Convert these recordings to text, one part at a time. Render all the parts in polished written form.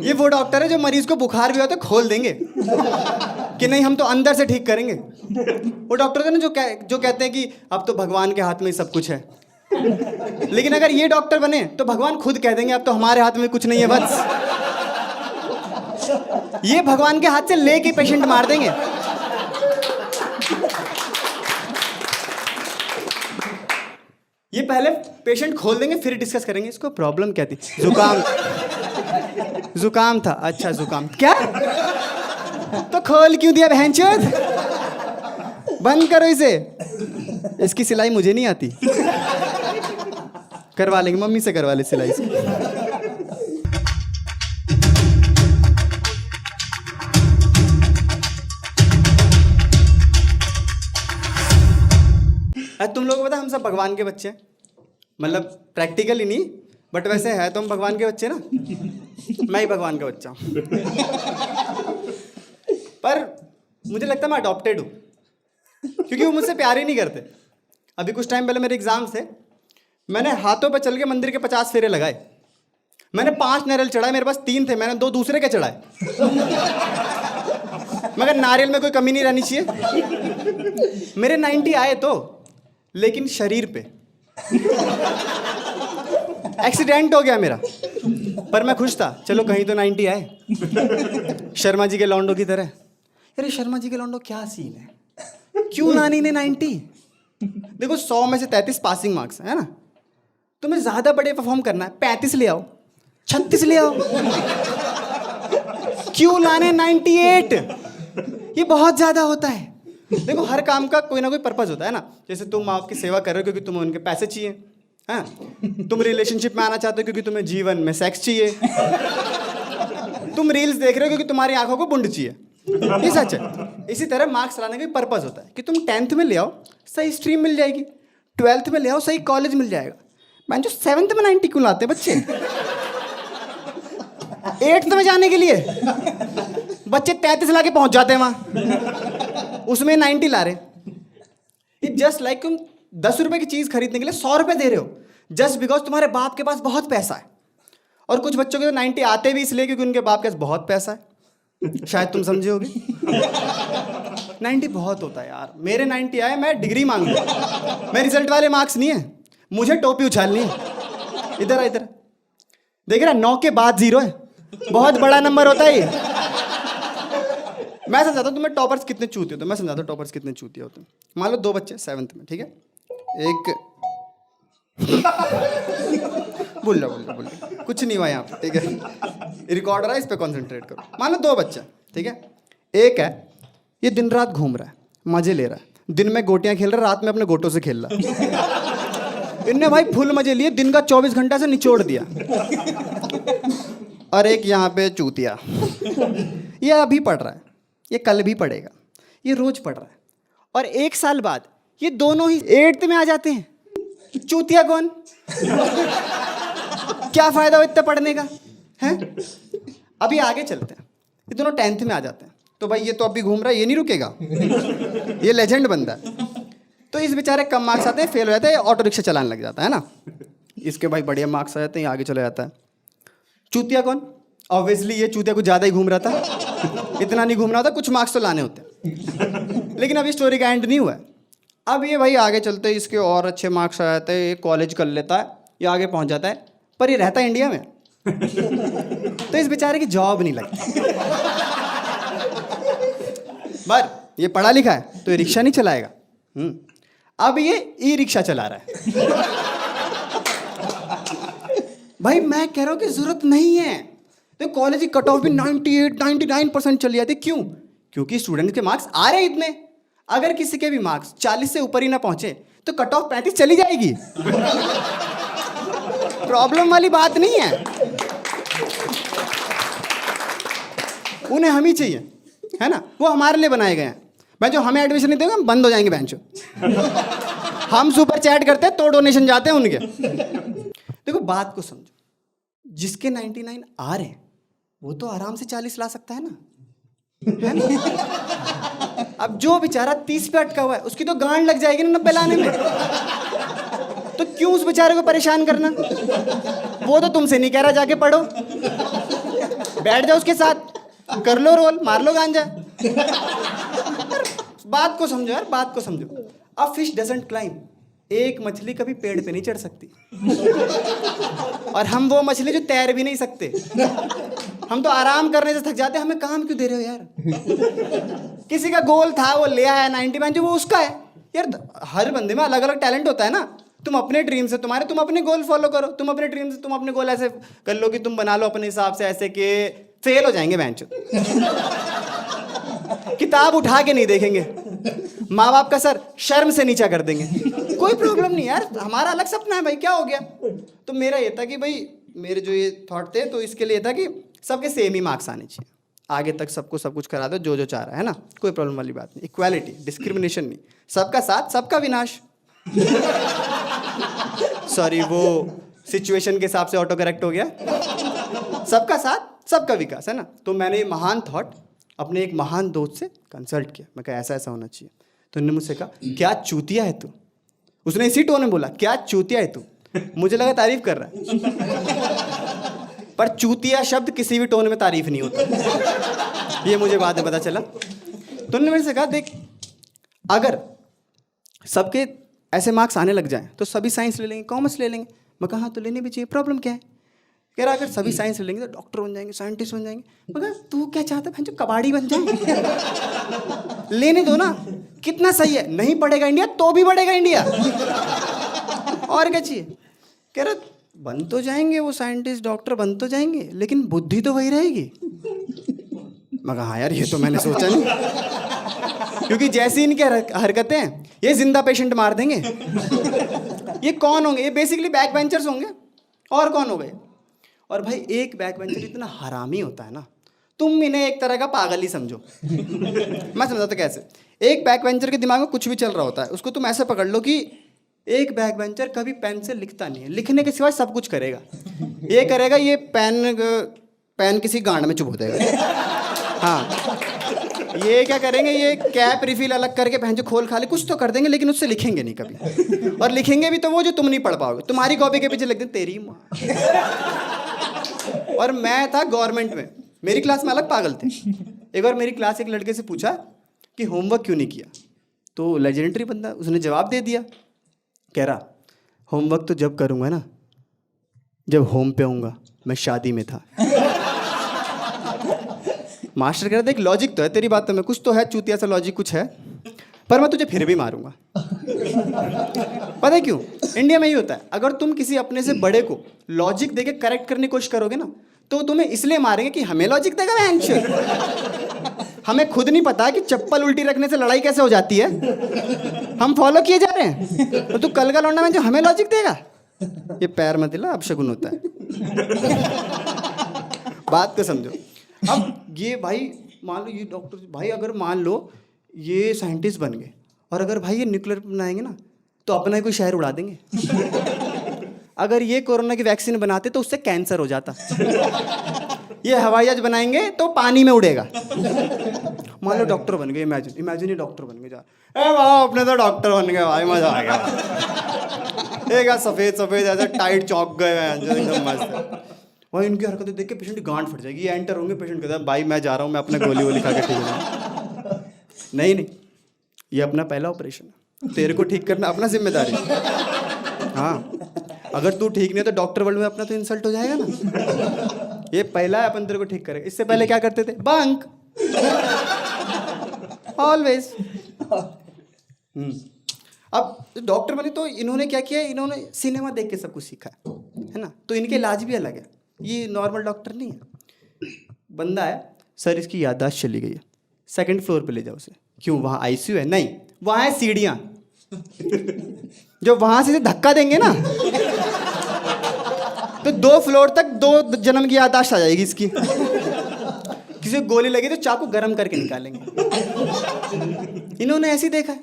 ये वो डॉक्टर है जो मरीज को बुखार भी हो तो खोल देंगे कि नहीं हम तो अंदर से ठीक करेंगे। वो डॉक्टर है ना जो कहते हैं कि अब तो भगवान के हाथ में ही सब कुछ है। लेकिन अगर ये डॉक्टर बने तो भगवान खुद कह देंगे अब तो हमारे हाथ में कुछ नहीं है बस। ये भगवान के हाथ से लेके पेशेंट मार देंगे। ये पहले पेशेंट खोल देंगे फिर डिस्कस करेंगे इसको प्रॉब्लम क्या थी। जुकाम था। अच्छा जुकाम क्या तो खोल क्यों दिया बहनचोद, बंद करो इसे। इसकी सिलाई मुझे नहीं आती, करवा लेंगे मम्मी से करवा ले सिलाई इसकी। तुम लोगों को पता हम सब भगवान के बच्चे हैं, मतलब प्रैक्टिकली नहीं बट वैसे है तो हम भगवान के बच्चे ना। मैं ही भगवान का बच्चा हूँ। पर मुझे लगता है मैं अडॉप्टेड हूँ क्योंकि वो मुझसे प्यार ही नहीं करते। अभी कुछ टाइम पहले मेरे एग्जाम से मैंने हाथों पर चल के मंदिर के 50 फेरे लगाए। मैंने 5 नारियल चढ़ाए, मेरे पास 3 थे, मैंने 2 दूसरे के चढ़ाए। मगर नारियल में कोई कमी नहीं रहनी चाहिए। मेरे 90 आए तो, लेकिन शरीर पे एक्सीडेंट हो गया मेरा, पर मैं खुश था। चलो कहीं तो 90 आए। शर्मा जी के लौंडो की तरह। अरे शर्मा जी के लौंडो क्या सीन है, क्यों नानी ने 90? देखो 100 में से 33 पासिंग मार्क्स है ना, तुम्हें ज्यादा बड़े परफॉर्म करना है 35 ले आओ, 36 ले आओ, क्यों लाने 98? ये बहुत ज्यादा होता है। देखो हर काम का कोई ना कोई पर्पस होता है ना। जैसे तुम माँ की सेवा कर रहे हो क्योंकि तुम्हें उनके पैसे चाहिए, हाँ। तुम रिलेशनशिप में आना चाहते हो क्योंकि तुम्हें जीवन में सेक्स चाहिए। तुम रील्स देख रहे हो क्योंकि तुम्हारी आंखों को बुंड चाहिए। ये सच है। इसी तरह मार्क्स लाने का पर्पस होता है कि तुम 10th में ले आओ सही स्ट्रीम मिल जाएगी, 12th में ले आओ सही कॉलेज मिल जाएगा। मैं जो 7th में 90 क्यों लाते बच्चे? 8th में जाने के लिए बच्चे 33 ला के पहुंच जाते हैं वहां, उसमें 90 ला रहे। इट जस्ट लाइक तुम 10 रुपए की चीज खरीदने के लिए 100 रुपए दे रहे हो जस्ट बिकॉज तुम्हारे बाप के पास बहुत पैसा है। और कुछ बच्चों के तो 90 आते भी इसलिए क्योंकि उनके बाप के पास बहुत पैसा है। शायद तुम समझे होगे। 90 बहुत होता है यार। मेरे 90 आए, मैं डिग्री मांग लूं। मैं रिजल्ट वाले मार्क्स नहीं है, मुझे टोपी उछालनी है। इधर आ, इधर देख रहा 9 के बाद 0 है, बहुत बड़ा नंबर होता है ये। मैं समझाता हूँ तुम्हें टॉपर्स कितने चूतिए होते हैं। मैं समझाता हूँ टॉपर्स कितने चूतिए होते हैं। मान लो 2 बच्चे 7th में, ठीक है। एक बोल रहा कुछ नहीं हुआ यहाँ पे, ठीक है। रिकॉर्ड हो रहा है, इस पे कंसंट्रेट करो। मान लो 2 बच्चे, ठीक है। एक है ये दिन रात घूम रहा है, मजे ले रहा है, दिन में गोटियां खेल रहा है, रात में अपने गोटों से खेल रहा है। इनने भाई फुल मजे लिए, दिन का 24 घंटा से निचोड़ दिया। और एक यहाँ पे चूतिया, ये अभी पढ़ रहा है, ये कल भी पढ़ेगा, ये रोज पढ़ रहा है। और 1 साल बाद ये दोनों ही 8th में आ जाते हैं। चूतिया कौन? क्या फायदा हो इतना पढ़ने का है? अभी आगे चलते हैं। ये दोनों 10th में आ जाते हैं तो भाई ये तो अभी घूम रहा है, ये नहीं रुकेगा, ये लेजेंड बंदा है। तो इस बेचारे कम मार्क्स आते हैं, फेल हो जाते हैं, ऑटो रिक्शा चलाने लग जाता है ना। इसके भाई बढ़िया मार्क्स आ जाते हैं, आगे चले जाता है। चूतिया कौन? ऑब्वियसली ये चूतिया कुछ ज़्यादा ही घूम रहा था, इतना नहीं घूम रहा था, कुछ मार्क्स तो लाने होते हैं। लेकिन अभी स्टोरी का एंड नहीं हुआ है। अब ये भाई आगे चलते हैं, इसके और अच्छे मार्क्स आ जाते हैं, ये कॉलेज कर लेता है, ये आगे पहुंच जाता है, पर ये रहता है इंडिया में। तो इस बेचारे की जॉब नहीं लगती। पर ये पढ़ा लिखा है तो ये रिक्शा नहीं चलाएगा। अब ये ई रिक्शा चला रहा है। भाई मैं कह रहा हूं कि जरूरत नहीं है। तो कॉलेज की कट ऑफ भी 98, 99% चली जाती। क्यों? क्योंकि स्टूडेंट के मार्क्स आ रहे हैं इतने। अगर किसी के भी मार्क्स 40 से ऊपर ही ना पहुंचे तो कट ऑफ 35 चली जाएगी। प्रॉब्लम वाली बात नहीं है। उन्हें हम ही चाहिए, है ना। वो हमारे लिए बनाए गए हैं। मैं जो हमें एडमिशन नहीं देंगे हम बंद हो जाएंगे बेंचो। हम सुपर चैट करते हैं तो डोनेशन जाते हैं उनके। देखो बात को समझो, जिसके 99 आ रहे हैं वो तो आराम से 40 ला सकता है ना। अब जो बेचारा 30 पे अटका हुआ है उसकी तो गांड लग जाएगी ना 90 लाने में। तो क्यों उस बेचारे को परेशान करना? वो तो तुमसे नहीं कह रहा जाके पढ़ो। बैठ जाओ उसके साथ, कर लो रोल, मार लो गांजा। बात को समझो यार, बात को समझो। अ फिश डजंट क्लाइंब, एक मछली कभी पेड़ पे नहीं चढ़ सकती। और हम वो मछली जो तैर भी नहीं सकते, हम तो आराम करने से थक जाते हैं, हमें काम क्यों दे रहे हो यार। किसी का गोल था, वो ले आया 90 जो वो उसका है यार। हर बंदे में अलग अलग टैलेंट होता है ना। तुम अपने ड्रीम से, तुम्हारे, तुम अपने गोल फॉलो करो। तुम अपने ड्रीम से, तुम अपने गोल ऐसे कर लो कि तुम बना लो अपने हिसाब से, ऐसे कि फेल हो जाएंगे बेंच। किताब उठा के नहीं देखेंगे, माँ बाप का सर शर्म से नीचा कर देंगे। कोई प्रॉब्लम नहीं यार, हमारा अलग सपना है भाई, क्या हो गया। तो मेरा ये था कि भाई, मेरे जो ये थॉट थे, तो इसके लिए था कि सबके सेम ही मार्क्स आने चाहिए, आगे तक सबको सब कुछ करा दो जो जो चाह रहा है ना, कोई प्रॉब्लम वाली बात नहीं। इक्वालिटी, डिस्क्रिमिनेशन नहीं, सबका साथ सबका विनाश। सॉरी, वो सिचुएशन के हिसाब से ऑटो करेक्ट हो गया। सबका साथ सबका विकास, है ना। तो मैंने ये महान थॉट अपने एक महान दोस्त से कंसल्ट किया। मैं कहा ऐसा ऐसा होना चाहिए। तो उन्होंने मुझसे कहा क्या चूतिया है तू। उसने इसी टोन में बोला, क्या चूतिया है तू। मुझे लगा तारीफ कर रहा है, पर चूतिया शब्द किसी भी टोन में तारीफ नहीं होता, ये मुझे बाद में पता चला। तो उन्होंने मेरे से कहा देख, अगर सबके ऐसे मार्क्स आने लग जाएं तो सभी साइंस ले लेंगे, कॉमर्स ले लेंगे। मैं कहा हाँ तो लेने भी चाहिए, प्रॉब्लम क्या है। कह रहा अगर सभी साइंस ले लेंगे तो डॉक्टर बन जाएंगे, साइंटिस्ट बन जाएंगे। मगर तू क्या चाहता है, जो कबाड़ी बन जाए। लेने दो ना, कितना सही है। नहीं पढ़ेगा इंडिया तो भी बढ़ेगा इंडिया, और क्या चाहिए। कह रहा बन तो जाएंगे वो साइंटिस्ट डॉक्टर, बन तो जाएंगे, लेकिन बुद्धि तो वही रहेगी। मैं कहा हाँ यार, ये तो मैंने सोचा नहीं, क्योंकि जैसी इनकी हरकतें हैं, ये जिंदा पेशेंट मार देंगे। ये कौन होंगे, ये बेसिकली बैक बेंचर्स होंगे, और कौन हो गए। और भाई एक बैक बेंचर इतना हरामी होता है ना, तुम इन्हें एक तरह का पागल ही समझो। मैं समझाता कैसे। एक बैक बेंचर के दिमाग में कुछ भी चल रहा होता है, उसको तुम ऐसे पकड़ लो कि एक बैक बेंचर कभी पेन से लिखता नहीं है, लिखने के सिवाय सब कुछ करेगा। ये करेगा, ये पेन किसी गांड में चुभो देगा। हाँ, ये क्या करेंगे, ये कैप रिफिल अलग करके पहन जो खोल खा ले, कुछ तो कर देंगे, लेकिन उससे लिखेंगे नहीं कभी। और लिखेंगे भी तो वो जो तुम नहीं पढ़ पाओगे, तुम्हारी कॉपी के पीछे लिख दें तेरी माँ। और मैं था गवर्नमेंट में, मेरी क्लास में अलग पागल थे। एक बार मेरी क्लास एक लड़के से पूछा कि होमवर्क क्यों नहीं किया, तो लेजेंडरी बंदा, उसने जवाब दे दिया। कह रहा होमवर्क तो जब करूँगा ना जब होम पे होऊंगा, मैं शादी में था। मास्टर कह रहा था एक लॉजिक तो है तेरी बात में, कुछ तो है, चूतिया सा लॉजिक कुछ है, पर मैं तुझे फिर भी मारूंगा। पता है क्यों, इंडिया में ही होता है, अगर तुम किसी अपने से बड़े को लॉजिक देके करेक्ट करने की कोशिश करोगे ना, तो तुम्हें इसलिए मारेंगे कि हमें लॉजिक देगा वह। हमें खुद नहीं पता कि चप्पल उल्टी रखने से लड़ाई कैसे हो जाती है, हम फॉलो किए जा रहे हैं। तो तू कल का लौंडा में जो हमें लॉजिक देगा, ये पैर मत हिला, अपशगुन होता है। बात को समझो। अब ये भाई मान लो, ये डॉक्टर भाई, अगर मान लो ये साइंटिस्ट बन गए, और अगर भाई ये न्यूक्लियर बनाएंगे ना तो अपना ही कोई शहर उड़ा देंगे। अगर ये कोरोना की वैक्सीन बनाते तो उससे कैंसर हो जाता। ये हवाई जहाज बनाएंगे तो पानी में उड़ेगा। मान लो डॉक्टर बन गए, इमेजिन ये डॉक्टर बन गए, जा वाह अपने तो डॉक्टर बन गए भाई, मजा आ गया। एक सफेद सफेद ऐसे टाइट चौक गए हैं एकदम मस्त। वही इनकी हरकतें देख के पेशेंट की गांड फट जाएगी। ये एंटर होंगे, पेशेंट कहता है भाई मैं जा रहा हूँ, मैं अपना गोली वोली खा के ठीक हूँ। नहीं, ये अपना पहला ऑपरेशन है, तेरे को ठीक करना अपना जिम्मेदारी। हाँ, अगर तू ठीक नहीं है तो डॉक्टर वर्ल्ड में अपना तो इंसल्ट हो जाएगा ना। ये पहला है, अपन तेरे को ठीक करेगा। इससे पहले क्या करते थे, बंक ऑलवेज। अब डॉक्टर बने तो इन्होंने क्या किया, इन्होंने सिनेमा देख के सब कुछ सीखा है ना, तो इनके इलाज भी अलग है। ये नॉर्मल डॉक्टर नहीं है। बंदा है, सर इसकी याददाश्त चली गई है, 2nd फ्लोर पे ले जाओ उसे। क्यों, वहाँ आईसीयू है? नहीं, वहाँ है सीढ़ियाँ, जो वहाँ से धक्का देंगे ना तो 2 फ्लोर तक 2 जन्म की याददाश्त आ जाएगी इसकी। किसी को गोली लगी तो चाकू गरम करके निकालेंगे। इन्होंने ऐसे ही देखा है।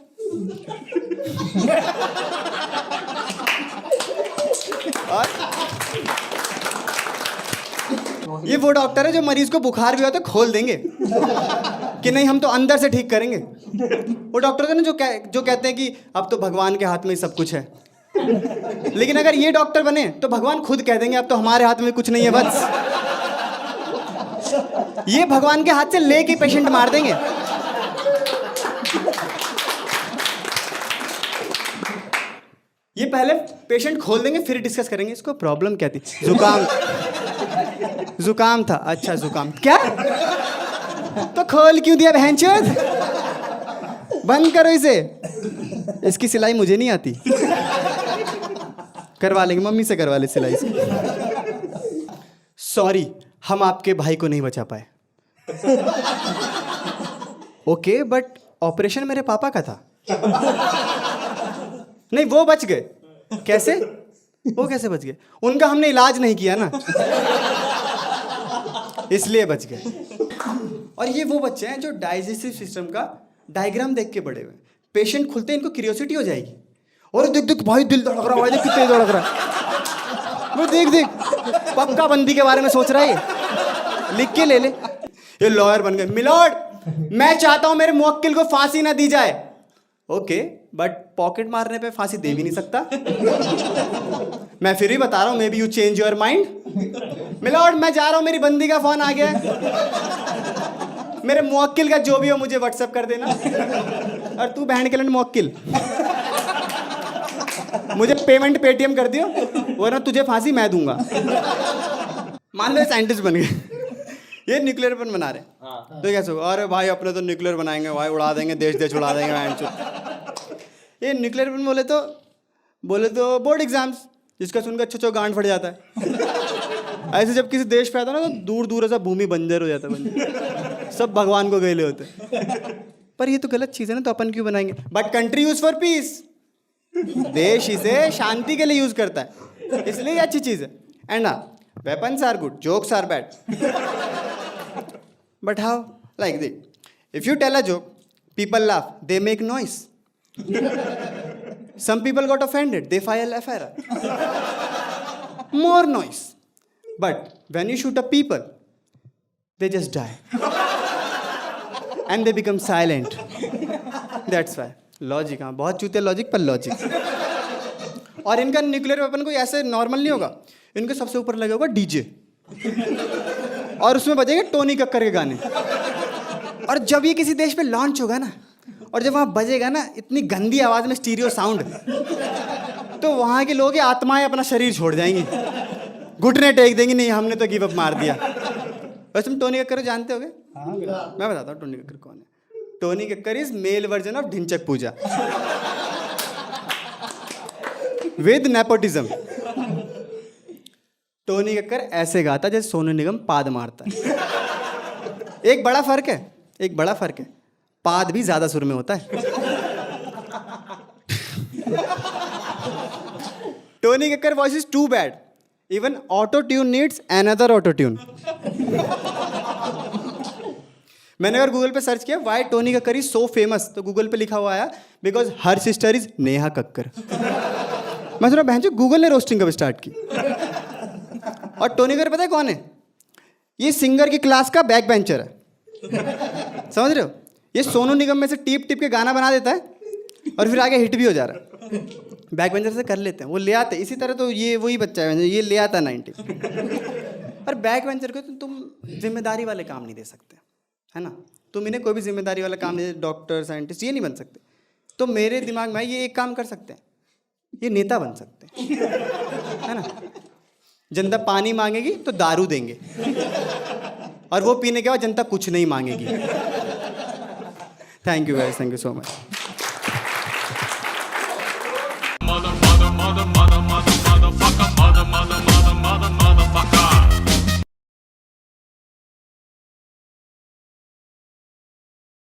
ये वो डॉक्टर है जो मरीज को बुखार भी हो तो खोल देंगे कि नहीं हम तो अंदर से ठीक करेंगे। वो डॉक्टर है ना जो कहते हैं कि अब तो भगवान के हाथ में ही सब कुछ है। लेकिन अगर ये डॉक्टर बने तो भगवान खुद कह देंगे अब तो हमारे हाथ में कुछ नहीं है बस। ये भगवान के हाथ से लेके पेशेंट मार देंगे। ये पहले पेशेंट खोल देंगे फिर डिस्कस करेंगे इसको प्रॉब्लम क्या थी। जुकाम था, अच्छा जुकाम क्या, तो खोल क्यों दिया बहनचोद, बंद करो इसे, इसकी सिलाई मुझे नहीं आती, करवा लेंगे, मम्मी से करवा ले सिलाई से। सॉरी हम आपके भाई को नहीं बचा पाए। ओके बट ऑपरेशन मेरे पापा का था। नहीं वो बच गए, कैसे, वो कैसे बच गए, उनका हमने इलाज नहीं किया ना, इसलिए बच गए। और ये वो बच्चे हैं जो डाइजेस्टिव सिस्टम का डायग्राम देख के बड़े हुए, पेशेंट खुलते इनको क्यूरियोसिटी हो जाएगी, और देख देख भाई दिल धड़क रहा है, देख कितने धड़क रहा है, वो देख देख पक्का बंदी के बारे में सोच रहा है, ये लिख के ले ले। ये लॉयर बन गए, मिलॉर्ड मैं चाहता हूं मेरे मुवक्किल को फांसी ना दी जाए। ओके बट पॉकेट मारने पे फांसी दे भी नहीं सकता। मैं फिर भी बता रहा हूं, maybe you change your mind. My lord मैं जा रहा हूं, मेरी बंदी का फोन आ गया है, मेरे मुवक्किल का जो भी हो मुझे व्हाट्सएप कर देना, और तू बहन के लिए मुवक्किल मुझे पेमेंट पेटीएम कर दियो, वरना तुझे फांसी मैं दूंगा। मान लो साइंटिस्ट बन गए, ये न्यूक्लियर वेपन बना रहे, तो कैसे होगा, अरे भाई अपने तो न्यूक्लियर बनाएंगे भाई, उड़ा देंगे, देश देश उड़ा देंगे। ये न्यूक्लियर वेपन बोले तो बोर्ड एग्जाम्स, जिसका सुनकर अच्छो गांड फट जाता है। ऐसे जब किसी देश पे आता ना तो दूर दूर ऐसा भूमि बंजर हो जाता है, सब भगवान को गए होते। पर ये तो गलत चीज़ है ना, तो अपन क्यों बनाएंगे। But country use for piece, देश इसे शांति के लिए यूज करता है, इसलिए अच्छी चीज़ है। एंड ना weapons are good, jokes are bad. But how? Like this. If you tell a joke, people laugh, they make noise. Some people got offended, they file FIR. More noise. But when you shoot a people, they just die. And they become silent. That's why. Logic, हाँ बहुत चूते logic पर logic. और इनका nuclear weapon कोई ऐसे normal नहीं होगा, इनके सबसे ऊपर लगा होगा डीजे, और उसमें बजेंगे टोनी कक्कर के गाने। और जब ये किसी देश पे लॉन्च होगा ना, और जब वहाँ बजेगा ना इतनी गंदी आवाज़ में स्टीरियो साउंड, तो वहाँ के लोग आत्माएं अपना शरीर छोड़ जाएंगी, घुटने टेक देंगी, नहीं हमने तो गिव अप मार दिया। वैसे तुम टोनी कक्कर जानते होगे? मैं बताता हूँ टोनी कक्कर कौन है। Tony Kakkar is male version of Dhinchak Pooja with nepotism. Tony Kakkar ऐसे गाता जैसे सोनू निगम पाद मारता है। एक बड़ा फर्क है, पाद भी ज्यादा सुर में होता है। Tony Kakkar voice is too bad, even auto tune needs another auto tune. मैंने अगर गूगल पे सर्च किया why Tony Kakkar is so famous, तो गूगल पे लिखा हुआ आया because her sister is Neha Kakkar. मैं सुना बहन जी गूगल ने रोस्टिंग कब स्टार्ट की। और टोनी कक्कर पता है कौन है? ये सिंगर की क्लास का बैक बेंचर है, समझ रहे हो? ये सोनू निगम में से टिप टिप के गाना बना देता है और फिर आगे हिट भी हो जा रहा है। बैक बेंचर से कर लेते हैं, वो ले आते। इसी तरह तो ये वही बच्चा है, ये ले आता 90। और बैक बेंचर को तो तुम जिम्मेदारी वाले काम नहीं दे सकते, है ना? तुम इन्हें कोई भी जिम्मेदारी वाला काम नहीं दे, डॉक्टर साइंटिस्ट ये नहीं बन सकते। तो मेरे दिमाग में ये एक काम कर सकते हैं, ये नेता बन सकते हैं, है ना? जनता पानी मांगेगी तो दारू देंगे, और वो पीने के बाद जनता कुछ नहीं मांगेगी। Thank you guys, thank you so much.